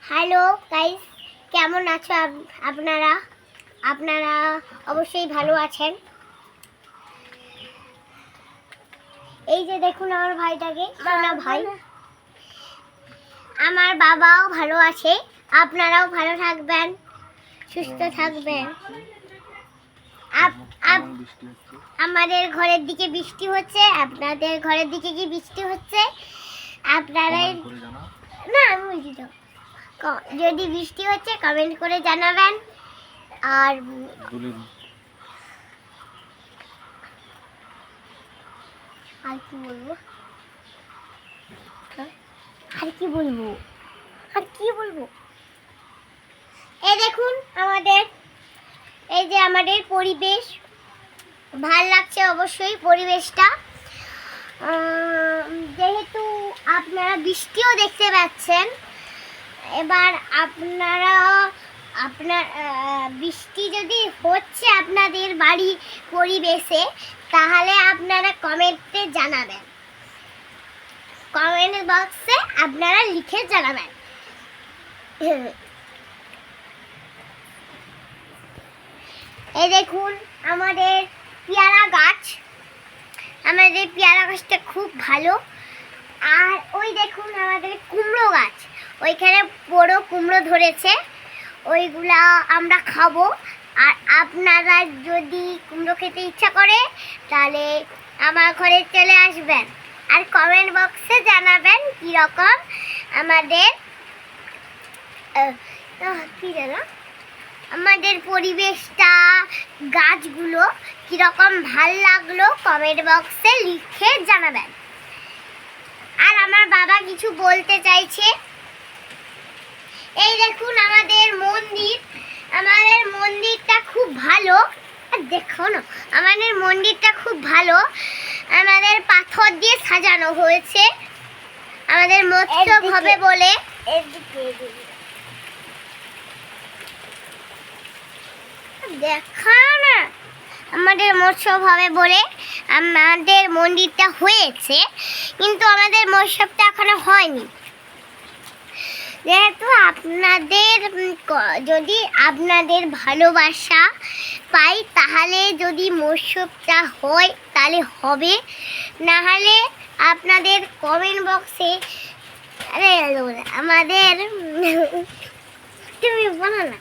Hello guys, কেমন আছো আপনারা? আপনারা অবশ্যই ভালো আছেন। এই যে দেখুন আমার ভাইটাকে, সোনা ভাই। আমার বাবাও ভালো আছে। আপনারাও ভালো থাকবেন, সুস্থ থাকবেন। আমাদের ঘরের দিকে বৃষ্টি হচ্ছে, আপনাদের ঘরের দিকে কি বৃষ্টি হচ্ছে? আপনারাই না, আমি বলছি তো, যদি বৃষ্টি হচ্ছে কমেন্ট করে জানাবেন। আর আর কি বলবো, আর কি বলবো, আর কি বলবো? এই দেখুন আমাদের, এই যে আমাদের পরিবেশ, ভাল লাগছে অবশ্যই পরিবেশটা। যেহেতু আপনারা বৃষ্টিও দেখতে পাচ্ছেন, এবার আপনার বৃষ্টি যদি হচ্ছে আপনাদের বাড়ি পরিবেশে, তাহলে আপনারা কমেন্টে জানাবেন, কমেন্ট বক্সে আপনারা লিখে জানাবেন। এই দেখুন আমাদের পেয়ারা গাছ, আমাদের পেয়ারা গাছটা খুব ভালো। আর ওই দেখুন আমাদের কুমড়ো গাছ, ওইখানে বড় কুমড়ো ধরেছে, ওইগুলা আমরা খাবো। আর আপনারা যদি কুমড়ো খেতে ইচ্ছা করে তাহলে আমার ঘরে চলে আসবেন, আর কমেন্ট বক্সে জানাবেন কীরকম আমাদের কী জানো আমাদের পরিবেশটা, গাছগুলো কীরকম ভাল লাগলো কমেন্ট বক্সে লিখে জানাবেন। আর আমার বাবা কিছু বলতে চাইছে। এই দেখুন আমাদের মন্দির, আমাদের মন্দিরটা খুব ভালো। দেখো না, আমাদের মন্দিরটা খুব ভালো, আমাদের পাথর দিয়ে সাজানো হয়েছে। আমাদের মৎস্য হবে বলে, দেখা না, আমাদের মৎস্য হবে বলে আমাদের মন্দিরটা হয়েছে, কিন্তু আমাদের মৎস্যটা এখনো হয়নি। যেহেতু আপনাদের যদি আপনাদের ভালোবাসা পাই, তাহলে যদি মৎস্যটা হয় তাহলে হবে, না হলে আপনাদের কমেন্ট বক্সে আমাদের তুমি বলো না।